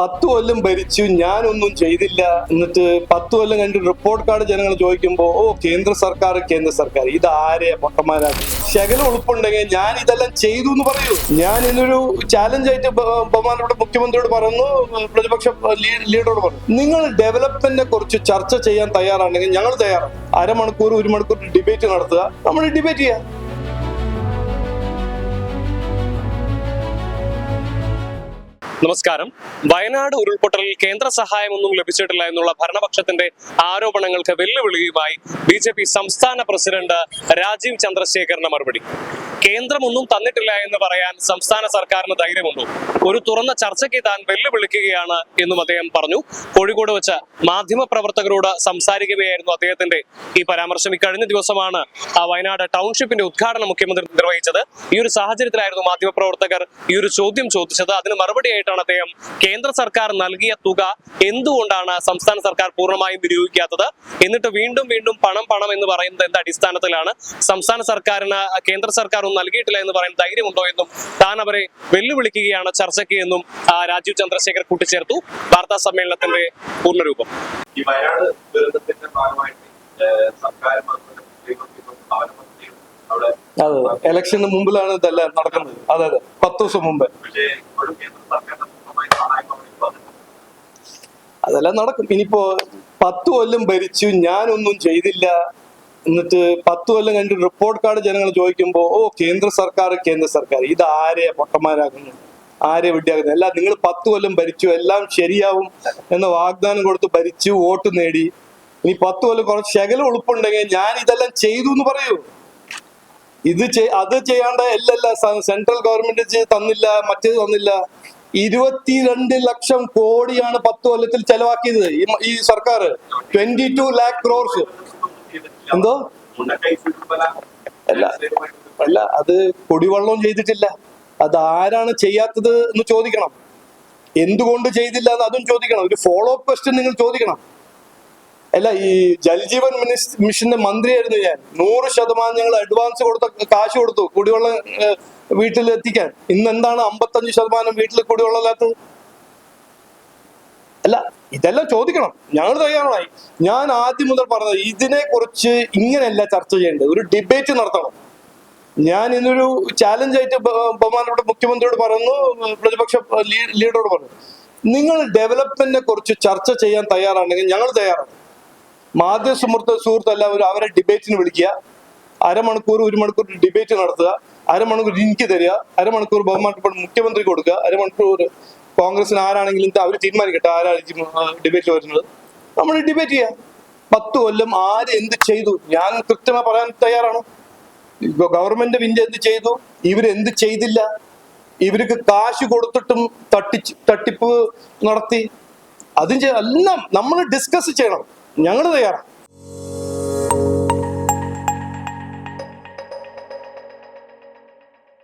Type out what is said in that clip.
10 കൊല്ലം ഭരിച്ചു, ഞാനൊന്നും ചെയ്തില്ല. എന്നിട്ട് 10 കൊല്ലം കഴിഞ്ഞ് റിപ്പോർട്ട് കാർഡ് ജനങ്ങൾ ചോദിക്കുമ്പോ കേന്ദ്ര സർക്കാർ ഇത് ആരെയാ പൊട്ടന്മാരാക്കി? ശകലം ഉളുപ്പുണ്ടെങ്കിൽ ഞാൻ ഇതെല്ലാം ചെയ്തു എന്ന് പറയൂ. ഞാൻ ഇതിനൊരു ചാലഞ്ച് ആയിട്ട് ബഹുമാനപ്പെട്ട മുഖ്യമന്ത്രിയോട് പറഞ്ഞു, പ്രതിപക്ഷ ലീഡറോട് പറഞ്ഞു, നിങ്ങൾ ഡെവലപ്മെന്റിനെ കുറിച്ച് ചർച്ച ചെയ്യാൻ തയ്യാറാണെങ്കിൽ ഞങ്ങൾ തയ്യാറാണ്. 1 മണിക്കൂർ 1 മണിക്കൂർ ഡിബേറ്റ് നടത്തുക, നമ്മൾ ഡിബേറ്റ് ചെയ്യാം. നമസ്കാരം. വയനാട് ഉരുൾപൊട്ടലിൽ കേന്ദ്ര സഹായമൊന്നും ലഭിച്ചിട്ടില്ല എന്നുള്ള ഭരണപക്ഷത്തിന്റെ ആരോപണങ്ങൾക്ക് വെല്ലുവിളിയുമായി BJP സംസ്ഥാന പ്രസിഡന്റ് രാജീവ് ചന്ദ്രശേഖറിന്റെ മറുപടി. കേന്ദ്രമൊന്നും തന്നിട്ടില്ല എന്ന് പറയാൻ സംസ്ഥാന സർക്കാരിന് ധൈര്യമുണ്ടോ? ഒരു തുറന്ന ചർച്ചയ്ക്ക് താൻ വെല്ലുവിളിക്കുകയാണ് എന്നും അദ്ദേഹം പറഞ്ഞു. കോഴിക്കോട് വെച്ച് മാധ്യമപ്രവർത്തകരോട് സംസാരിക്കുകയായിരുന്നു അദ്ദേഹത്തിന്റെ ഈ പരാമർശം. ഇക്കഴിഞ്ഞ ദിവസമാണ് വയനാട് ടൗൺഷിപ്പിന്റെ ഉദ്ഘാടനം മുഖ്യമന്ത്രി നിർവഹിച്ചത്. ഈ ഒരു സാഹചര്യത്തിലായിരുന്നു മാധ്യമപ്രവർത്തകർ ഈ ഒരു ചോദ്യം ചോദിച്ചത്. അതിന് മറുപടിയായിട്ടാണ് അദ്ദേഹം കേന്ദ്ര സർക്കാർ നൽകിയ തുക എന്തുകൊണ്ടാണ് സംസ്ഥാന സർക്കാർ പൂർണ്ണമായും വിനിയോഗിക്കാത്തത്, എന്നിട്ട് വീണ്ടും വീണ്ടും പണം എന്ന് പറയുന്നത് എന്ത് അടിസ്ഥാനത്തിലാണ്, സംസ്ഥാന സർക്കാരിന് കേന്ദ്ര സർക്കാർ ഒന്നും നൽകിയിട്ടില്ല എന്ന് പറയാൻ ധൈര്യമുണ്ടോ എന്നും താൻ അവരെ വെല്ലുവിളിക്കുകയാണ് ചർച്ചയ്ക്ക് എന്നും രാജീവ് ചന്ദ്രശേഖർ കൂട്ടിച്ചേർത്തു. വാർത്താ സമ്മേളനത്തിന്റെ പൂർണ്ണരൂപം. ഈ വയനാട് ദുരന്തത്തിന്റെ ഭാഗമായിട്ട് അതെ, ഇലക്ഷന് മുമ്പിലാണ് ഇതെല്ലാം നടക്കുന്നത്. അതെ 10 ദിവസം മുമ്പ് അതെല്ലാം നടക്കും. ഇനിയിപ്പോ 10 കൊല്ലം ഭരിച്ചു, ഞാനൊന്നും ചെയ്തില്ല. എന്നിട്ട് 10 കൊല്ലം കഴിഞ്ഞ് റിപ്പോർട്ട് കാർഡ് ജനങ്ങൾ ചോദിക്കുമ്പോ കേന്ദ്ര സർക്കാർ ഇത് ആരെയാ പൊട്ടന്മാരാക്കുന്നത്, ആരെയാ വിഡ്ഢിയാക്കുന്നത്? അല്ല, നിങ്ങൾ 10 കൊല്ലം ഭരിച്ചു, എല്ലാം ശരിയാവും എന്ന വാഗ്ദാനം കൊടുത്ത് ഭരിച്ചു, വോട്ട് നേടി. ഇനി 10 കൊല്ലം കുറച്ച് ശകലം ഉളുപ്പുണ്ടെങ്കിൽ ഞാൻ ഇതെല്ലാം ചെയ്തു എന്ന് പറയൂ. അത് ചെയ്യാണ്ട സെൻട്രൽ ഗവൺമെന്റ് തന്നില്ല, മറ്റേത് തന്നില്ല. 22 ലക്ഷം കോടിയാണ് 10 കൊല്ലത്തിൽ ചെലവാക്കിയത് ഈ സർക്കാർ. 22 lakh crores. എന്തോ അല്ല, അത് കുടിവെള്ളവും ചെയ്തിട്ടില്ല. അത് ആരാണ് ചെയ്യാത്തത് എന്ന് ചോദിക്കണം. എന്തുകൊണ്ട് ചെയ്തില്ല എന്ന് അതും ചോദിക്കണം. ഒരു ഫോളോ അപ്പ് ക്വസ്റ്റ്യൻ നിങ്ങൾ ചോദിക്കണം. അല്ല, ഈ ജൽജീവൻ മിഷന്റെ മന്ത്രിയായിരുന്നു ഞാൻ. 100% ഞങ്ങൾ അഡ്വാൻസ് കാശ് കൊടുത്തു കുടിവെള്ളം വീട്ടിൽ എത്തിക്കാൻ. ഇന്ന് എന്താണ് 55% വീട്ടിൽ കുടിവെള്ളം ഇല്ലാത്തത്? അല്ല, ഇതെല്ലാം ചോദിക്കണം. ഞങ്ങൾ തയ്യാറായി. ഞാൻ ആദ്യം മുതൽ പറഞ്ഞത് ഇതിനെ കുറിച്ച് ഇങ്ങനെയല്ല ചർച്ച ചെയ്യേണ്ടത്, ഒരു ഡിബേറ്റ് നടത്തണം. ഞാൻ ഇന്നൊരു ചാലഞ്ച് ആയിട്ട് ബഹുമാനപ്പെട്ട മുഖ്യമന്ത്രിയോട് പറഞ്ഞു, പ്രതിപക്ഷ ലീഡറോട് പറഞ്ഞു, നിങ്ങൾ ഡെവലപ്മെന്റിനെ കുറിച്ച് ചർച്ച ചെയ്യാൻ തയ്യാറാണെങ്കിൽ ഞങ്ങൾ തയ്യാറാണ്. മാധ്യമ സുഹൃത്ത് എല്ലാവരും അവരെ ഡിബേറ്റിന് വിളിക്കുക. 1 മണിക്കൂർ 1 മണിക്കൂർ ഡിബേറ്റ് നടത്തുക. 1 മണിക്കൂർ എനിക്ക് തരിക, 1 മണിക്കൂർ ബഹുമാനപ്പെട്ട മുഖ്യമന്ത്രിക്ക് കൊടുക്കുക, 1 മണിക്കൂർ കോൺഗ്രസിന് ആരാണെങ്കിലും അവർ തീരുമാനിക്കട്ടെ ആരായിരിക്കും ഡിബേറ്റിൽ വരുന്നത്. നമ്മൾ ഡിബേറ്റ് ചെയ്യാം. 10 കൊല്ലം ആര് എന്ത് ചെയ്തു ഞാൻ കൃത്യമായി പറയാൻ തയ്യാറാണ്. ഇപ്പൊ ഗവൺമെന്റ് എന്ത് ചെയ്തു, ഇവരെന്ത് ചെയ്തില്ല, ഇവർക്ക് കാശ് കൊടുത്തിട്ടും തട്ടിപ്പ് നടത്തി, എല്ലാം നമ്മൾ ഡിസ്കസ് ചെയ്യണം. ഞങ്ങൾ തയ്യാറാണ്.